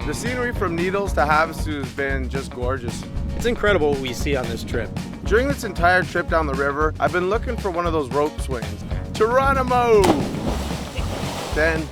The scenery from Needles to Havasu has been just gorgeous. It's incredible what we see on this trip. During this entire trip down the river, I've been looking for one of those rope swings. Geronimo! Then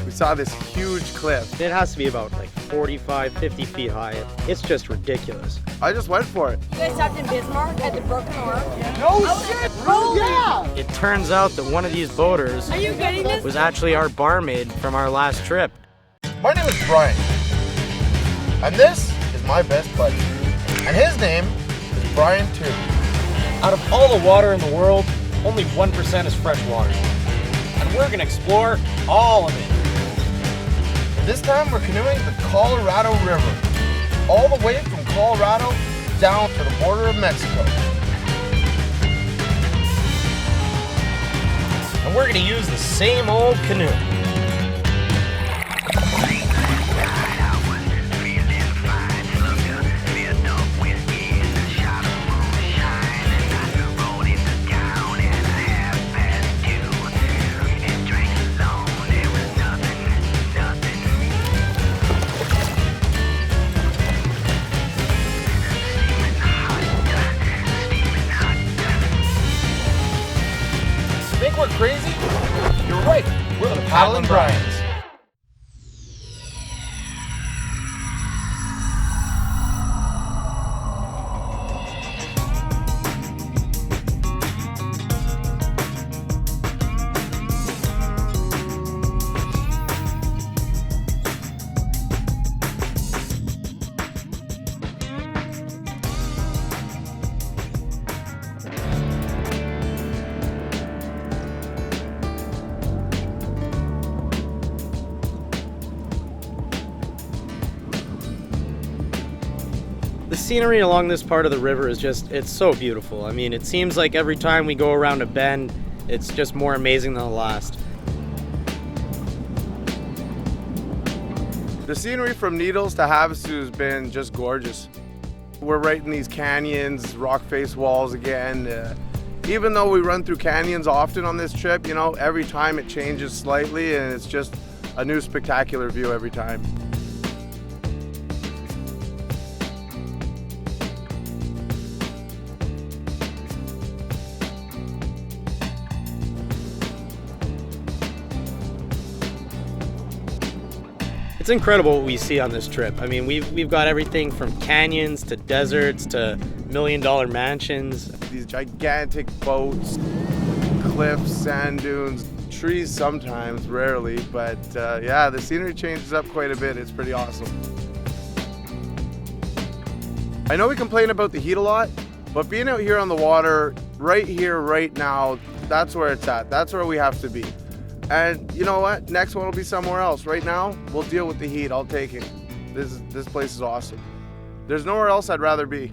we saw this huge cliff. It has to be about like 45, 50 feet high. It's just ridiculous. I just went for it. You guys stopped in Bismarck at the Broken Arm? No shit! Really? Yeah! It turns out that one of these boaters Are you getting this? was actually our barmaid from our last trip. My name is Bryans, and this is my best buddy. And his name is Brian too. Out of all the water in the world, only 1% is fresh water. And we're gonna explore all of it. This time we're canoeing the Colorado River, all the way from Colorado down to the border of Mexico. And we're gonna use the same old canoe. Think we're crazy? You're right. We're the Paddling Bryans. The scenery along this part of the river is it's so beautiful. I mean, it seems like every time we go around a bend, it's just more amazing than the last. The scenery from Needles to Havasu has been just gorgeous. We're right in these canyons, rock face walls again. Even though we run through canyons often on this trip, you know, every time it changes slightly and it's just a new spectacular view every time. It's incredible what we see on this trip. I mean, we've got everything from canyons to deserts to million-dollar mansions. These gigantic boats, cliffs, sand dunes, trees sometimes, rarely, but yeah, the scenery changes up quite a bit. It's pretty awesome. I know we complain about the heat a lot, but being out here on the water, right here, right now, that's where it's at. That's where we have to be. And you know what? Next one will be somewhere else. Right now, we'll deal with the heat. I'll take it. This place is awesome. There's nowhere else I'd rather be.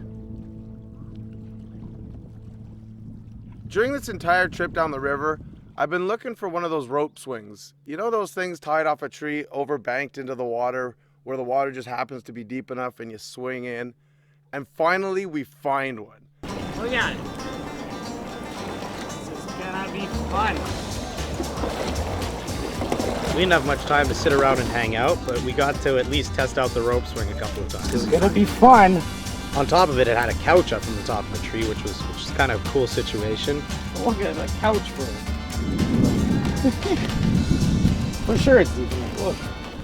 During this entire trip down the river, I've been looking for one of those rope swings. You know those things tied off a tree, overbanked into the water, where the water just happens to be deep enough and you swing in. And finally, we find one. Look at it. This is gonna be fun. We didn't have much time to sit around and hang out, but we got to at least test out the rope swing a couple of times. It's gonna be fun. On top of it, it had a couch up from the top of the tree, which is kind of a cool situation. Look at that couch for For sure it's deep enough. Look.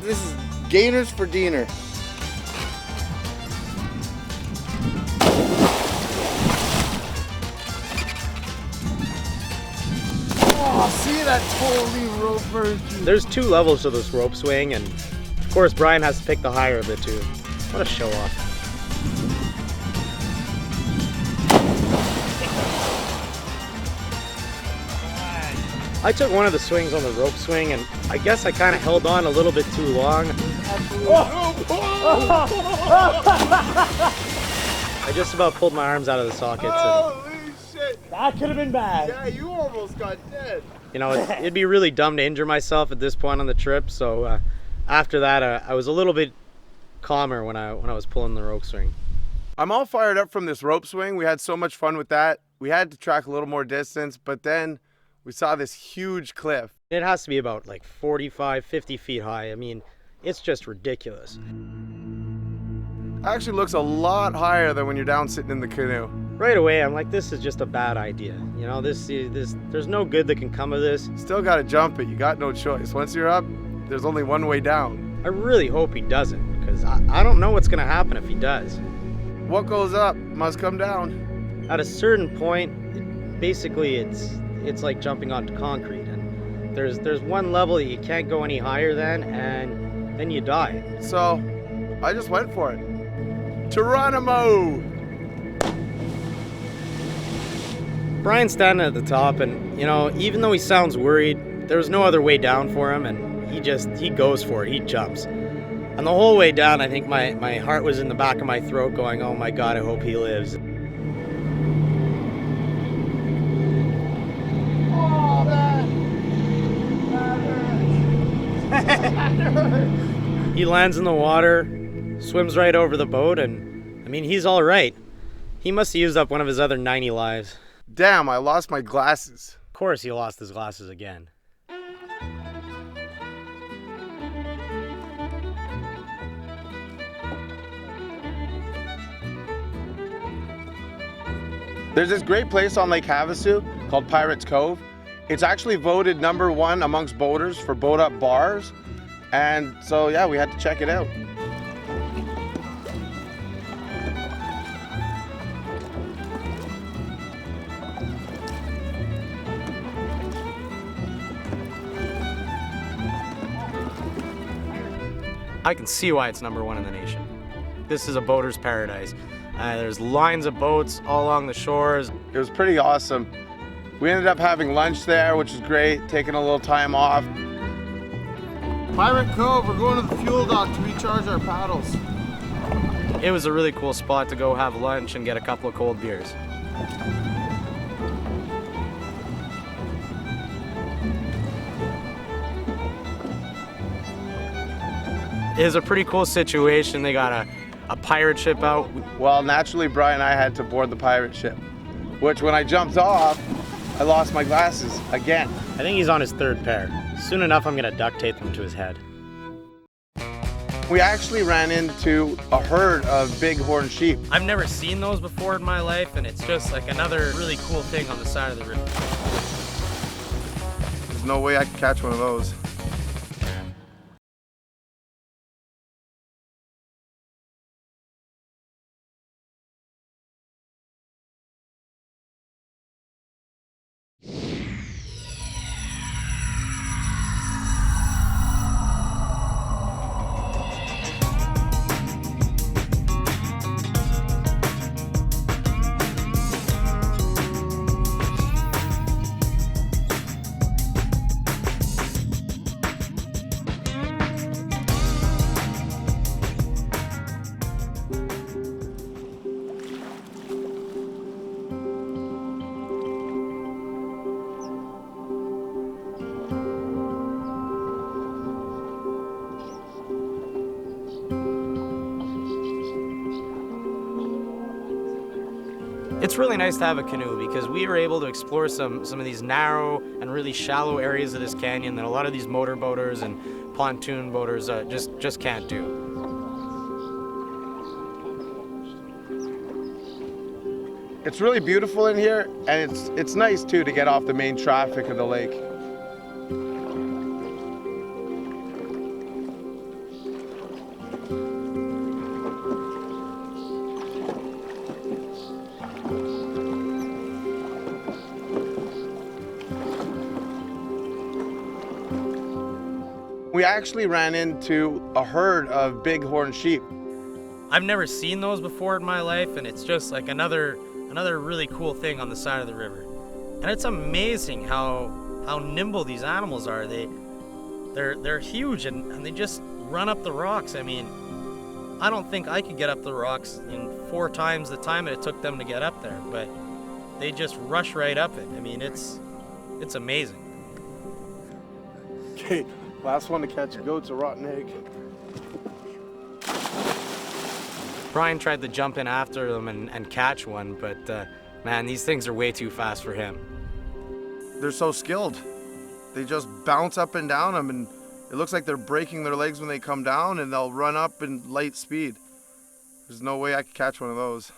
This is gainers for dinner. Oh, see that totally rope version. There's two levels to this rope swing, and of course Brian has to pick the higher of the two. What a show off. I took one of the swings on the rope swing, and I guess I kind of held on a little bit too long. I just about pulled my arms out of the sockets. And, Holy shit! That could have been bad. Yeah, you almost got dead. you know, it'd be really dumb to injure myself at this point on the trip. So after that, I was a little bit calmer when I was pulling the rope swing. I'm all fired up from this rope swing. We had so much fun with that. We had to track a little more distance, but then we saw this huge cliff. It has to be about like 45, 50 feet high. I mean, It's just ridiculous. Actually looks a lot higher than when you're down sitting in the canoe. Right away, I'm like, this is just a bad idea. You know, there's no good that can come of this. Still gotta jump it, you got no choice. Once you're up, there's only one way down. I really hope he doesn't, because I don't know what's gonna happen if he does. What goes up must come down. At a certain point, basically it's like jumping onto concrete, and there's one level that you can't go any higher than, and then you die. So, I just went for it. Geronimo! Brian's standing at the top, and you know, even though he sounds worried, there was no other way down for him, and he goes for it, he jumps. And the whole way down, I think my heart was in the back of my throat going, oh my God, I hope he lives. Oh, that hurts. He lands in the water, swims right over the boat, and I mean, he's all right. He must have used up one of his other 90 lives. Damn, I lost my glasses. Of course he lost his glasses again. There's this great place on Lake Havasu called Pirates Cove. It's actually voted #1 amongst boaters for boat up bars. And so, yeah, we had to check it out. I can see why it's #1 in the nation. This is a boater's paradise. There's lines of boats all along the shores. It was pretty awesome. We ended up having lunch there, which was great, taking a little time off. Pirate Cove, we're going to the fuel dock to recharge our paddles. It was a really cool spot to go have lunch and get a couple of cold beers. It was a pretty cool situation. They got a pirate ship out. Well, naturally, Brian and I had to board the pirate ship, which when I jumped off, I lost my glasses again. I think he's on his third pair. Soon enough, I'm gonna duct tape them to his head. We actually ran into a herd of bighorn sheep. I've never seen those before in my life, and it's just like another really cool thing on the side of the river. There's no way I could catch one of those. It's really nice to have a canoe because we were able to explore some of these narrow and really shallow areas of this canyon that a lot of these motor boaters and pontoon boaters just can't do. It's really beautiful in here, and it's nice too to get off the main traffic of the lake. We actually ran into a herd of bighorn sheep. I've never seen those before in my life, and it's just like another really cool thing on the side of the river. And it's amazing how nimble these animals are. They're huge and they just run up the rocks. I mean, I don't think I could get up the rocks in 4 times the time it took them to get up there, but they just rush right up it. I mean, it's amazing. Okay, last one to catch a goat's a rotten egg. Brian tried to jump in after them and catch one, but man, these things are way too fast for him. They're so skilled. They just bounce up and down them, and It looks like they're breaking their legs when they come down, and they'll run up in light speed. There's no way I could catch one of those.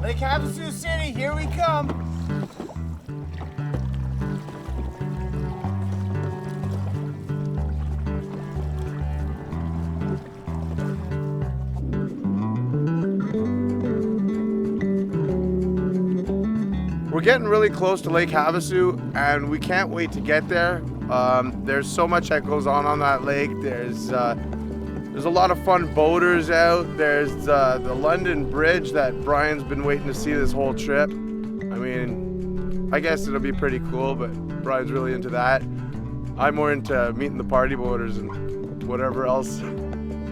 Lake Havasu City, here we come. We're getting really close to Lake Havasu, and we can't wait to get there. There's so much that goes on that lake. There's a lot of fun boaters out. There's the London Bridge that Bryans been waiting to see this whole trip. I mean, I guess it'll be pretty cool, but Brian's really into that. I'm more into meeting the party boaters and whatever else.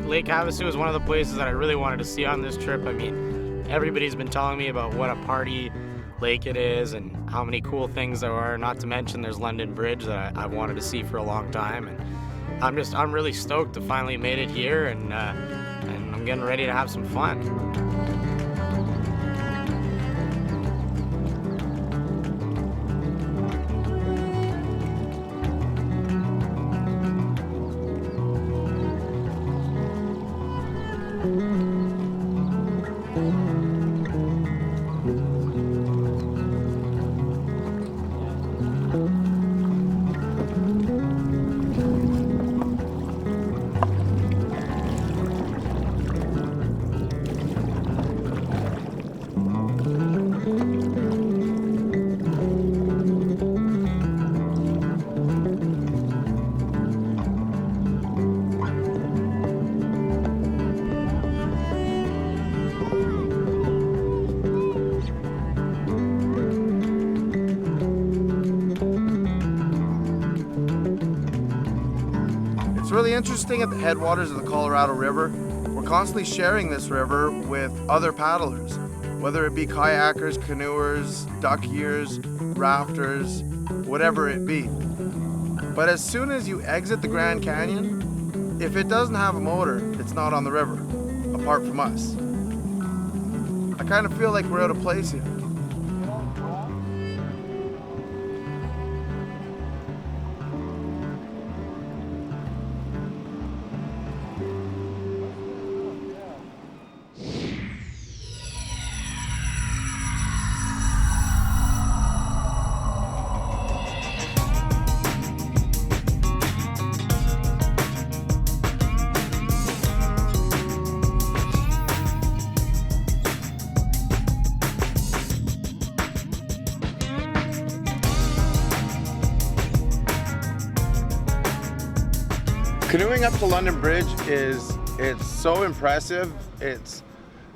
Lake Havasu is one of the places that I really wanted to see on this trip. I mean, everybody's been telling me about what a party lake it is and how many cool things there are, not to mention there's London Bridge that I wanted to see for a long time. And I'm really stoked to finally made it here, and I'm getting ready to have some fun. It's really interesting at the headwaters of the Colorado River. We're constantly sharing this river with other paddlers, whether it be kayakers, canoers, duck-ears, rafters, whatever it be. But as soon as you exit the Grand Canyon, if it doesn't have a motor, it's not on the river, apart from us. I kind of feel like we're out of place here. Canoeing up to London Bridge it's so impressive. It's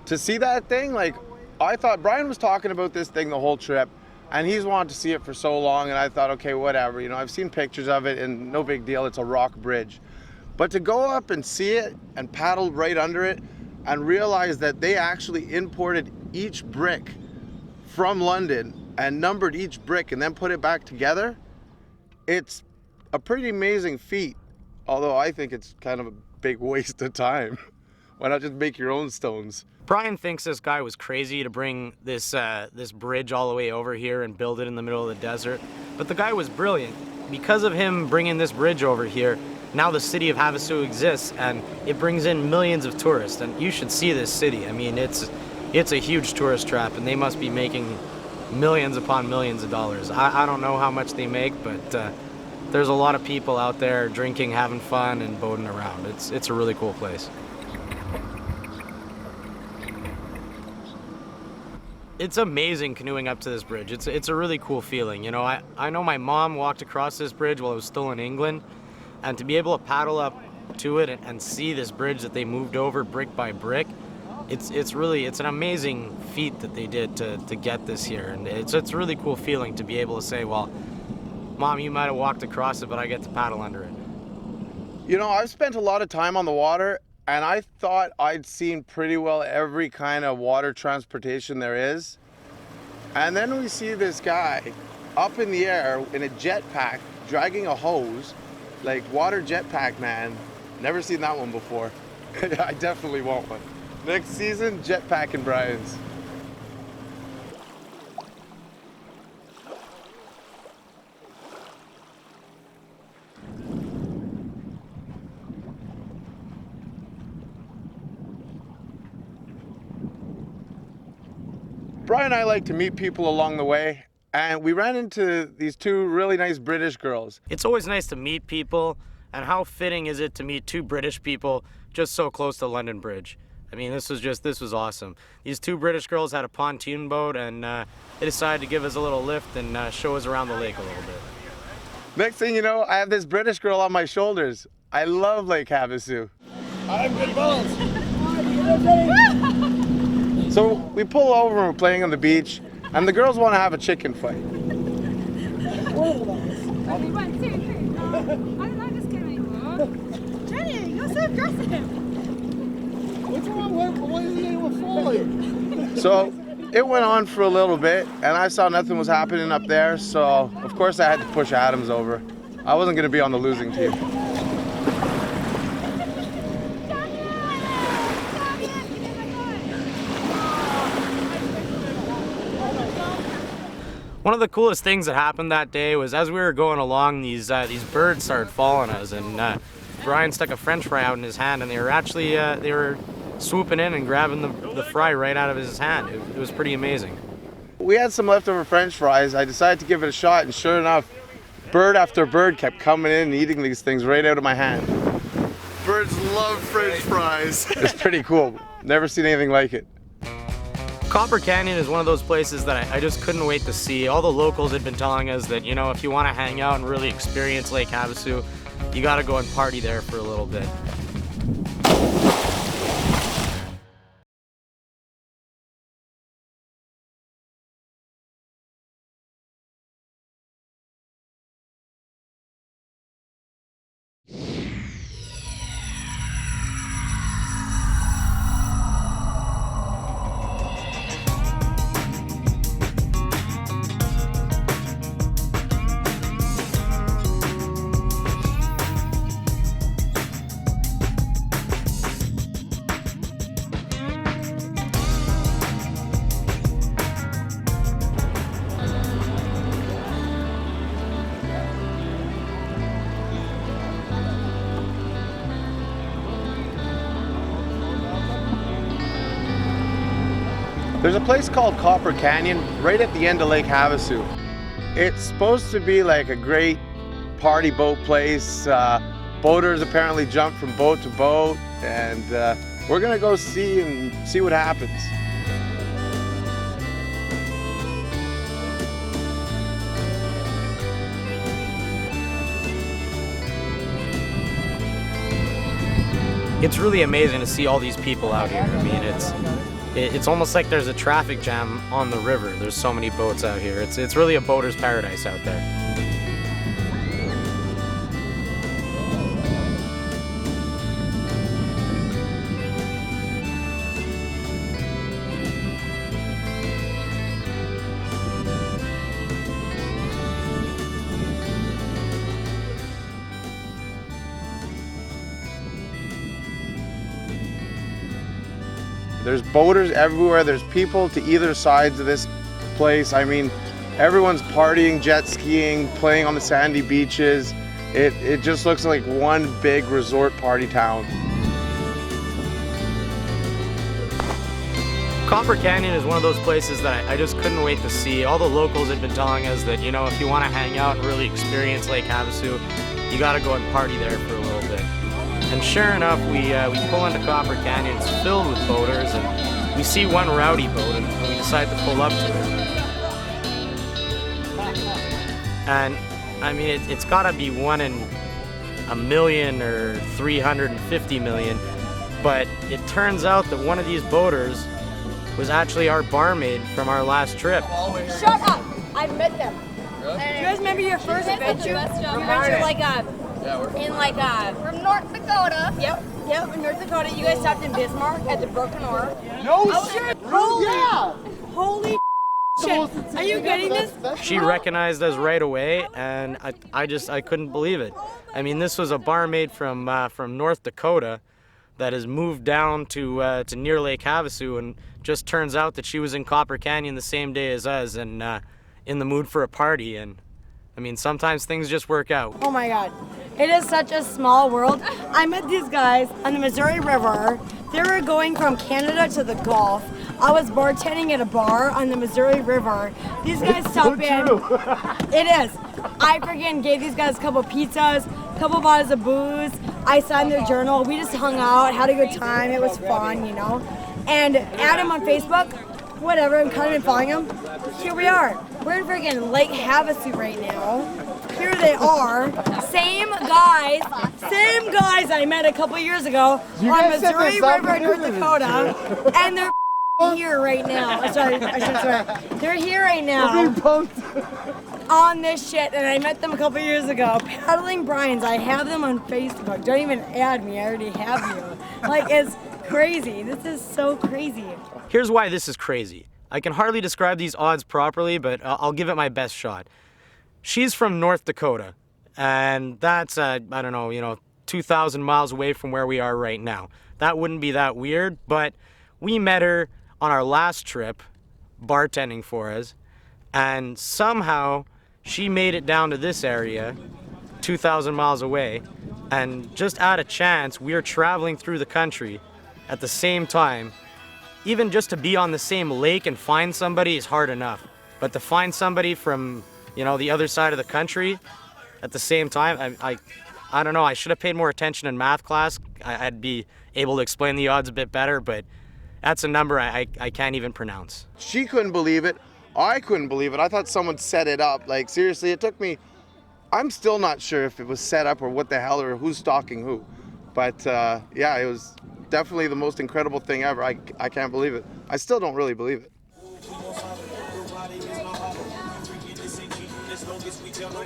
to see that thing, like I thought Brian was talking about this thing the whole trip and he's wanted to see it for so long, and I thought, okay, whatever, you know, I've seen pictures of it and no big deal, it's a rock bridge. But to go up and see it and paddle right under it and realize that they actually imported each brick from London and numbered each brick and then put it back together, it's a pretty amazing feat. Although I think it's kind of a big waste of time. Why not just make your own stones? Brian thinks this guy was crazy to bring this bridge all the way over here and build it in the middle of the desert. But the guy was brilliant. Because of him bringing this bridge over here, now the city of Havasu exists, and it brings in millions of tourists. And you should see this city. I mean, it's a huge tourist trap, and they must be making millions upon millions of dollars. I don't know how much they make, but there's a lot of people out there drinking, having fun, and boating around. It's a really cool place. It's amazing canoeing up to this bridge. It's a really cool feeling. You know, I know my mom walked across this bridge while I was still in England, and to be able to paddle up to it and see this bridge that they moved over brick by brick, it's an amazing feat that they did to get this here, and it's a really cool feeling to be able to say, well, Mom, you might have walked across it, but I get to paddle under it. You know, I've spent a lot of time on the water, and I thought I'd seen pretty well every kind of water transportation there is. And then we see this guy up in the air in a jetpack dragging a hose, like water jetpack, man. Never seen that one before. I definitely want one. Next season, jetpack in Bryans. Brian and I like to meet people along the way, and we ran into these two really nice British girls. It's always nice to meet people, and how fitting is it to meet two British people just so close to London Bridge? I mean, this was awesome. These two British girls had a pontoon boat, and they decided to give us a little lift and show us around the lake a little bit. Next thing you know, I have this British girl on my shoulders. I love Lake Havasu. I'm good balls. So we pull over and we're playing on the beach, and the girls want to have a chicken fight. Okay, 1, 2, 3. I'm just kidding. Jenny, you're so aggressive. What's wrong? Why is anyone falling? So it went on for a little bit, and I saw nothing was happening up there, so of course I had to push Adams over. I wasn't going to be on the losing team. One of the coolest things that happened that day was as we were going along, these birds started following us, and Brian stuck a French fry out in his hand, and they were actually they were swooping in and grabbing the fry right out of his hand. It was pretty amazing. We had some leftover French fries. I decided to give it a shot, and sure enough, bird after bird kept coming in and eating these things right out of my hand. Birds love French fries. It's pretty cool. Never seen anything like it. Copper Canyon is one of those places that I just couldn't wait to see. All the locals had been telling us that, you know, if you want to hang out and really experience Lake Havasu, you got to go and party there for a little bit. There's a place called Copper Canyon right at the end of Lake Havasu. It's supposed to be like a great party boat place. Boaters apparently jump from boat to boat, and we're gonna go see what happens. It's really amazing to see all these people out here. I mean, it's almost like there's a traffic jam on the river. There's so many boats out here. It's really a boater's paradise out there. There's boaters everywhere. There's people to either sides of this place. I mean, everyone's partying, jet skiing, playing on the sandy beaches. It just looks like one big resort party town. Copper Canyon is one of those places that I just couldn't wait to see. All the locals had been telling us that, you know, if you want to hang out and really experience Lake Havasu, you got to go and party there for a little bit. And sure enough, we pull into Copper Canyon. It's filled with boaters, and we see one rowdy boat, and we decide to pull up to it. And I mean, it's got to be 1 in a million or 350 million, but it turns out that one of these boaters was actually our barmaid from our last trip. Shut up! I've met them. Really? Do you guys remember your first adventure? You went to from North Dakota. Yep. Yep, in North Dakota, you guys stopped in Bismarck at the Broken Oar. No Oh, shit. holy- Yeah. Holy shit! Are you getting this? She recognized us right away, and I couldn't believe it. I mean, this was a barmaid from North Dakota that has moved down to near Lake Havasu, and just turns out that she was in Copper Canyon the same day as us, and in the mood for a party. And I mean, sometimes things just work out. Oh my God, it is such a small world. I met these guys on the Missouri River. They were going from Canada to the Gulf. I was bartending at a bar on the Missouri River. These guys stopped in. It is. I freaking gave these guys a couple pizzas, a couple bottles of booze. I signed their journal. We just hung out, had a good time. It was fun, you know. And add them on Facebook. Whatever, I'm kind of following them. Here we are. We're in freaking Lake Havasu right now. Here they are. Same guys I met a couple years ago on Missouri River, North Dakota. And they're here right now. Sorry, I should swear. They're here right now on this shit, and I met them a couple years ago paddling Bryans. I have them on Facebook. Don't even add me. I already have you. Like, it's crazy. This is so crazy. Here's why this is crazy. I can hardly describe these odds properly, but I'll give it my best shot. She's from North Dakota, and that's, I don't know, 2,000 miles away from where we are right now. That wouldn't be that weird, but we met her on our last trip, bartending for us, and somehow she made it down to this area, 2,000 miles away, and just out of chance, we are traveling through the country at the same time. Even just to be on the same lake and find somebody is hard enough, but to find somebody from, the other side of the country at the same time, I don't know, I should have paid more attention in math class. I'd be able to explain the odds a bit better, but that's a number I can't even pronounce. She couldn't believe it. I couldn't believe it. I thought someone set it up. Like, seriously, it took me, I'm still not sure if it was set up or what the hell or who's stalking who. But yeah, it was definitely the most incredible thing ever. I can't believe it. I still don't really believe it.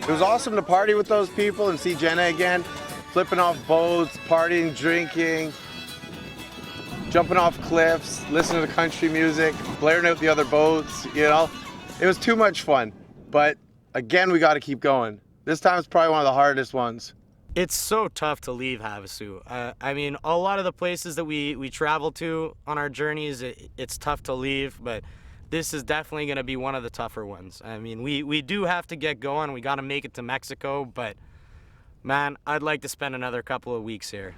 It was awesome to party with those people and see Jenna again, flipping off boats, partying, drinking, jumping off cliffs, listening to country music, blaring out the other boats, It was too much fun. But again, we got to keep going. This time it's probably one of the hardest ones. It's so tough to leave Havasu. I mean, a lot of the places that we travel to on our journeys, it's tough to leave, but this is definitely going to be one of the tougher ones. I mean, we do have to get going. We got to make it to Mexico, but man, I'd like to spend another couple of weeks here.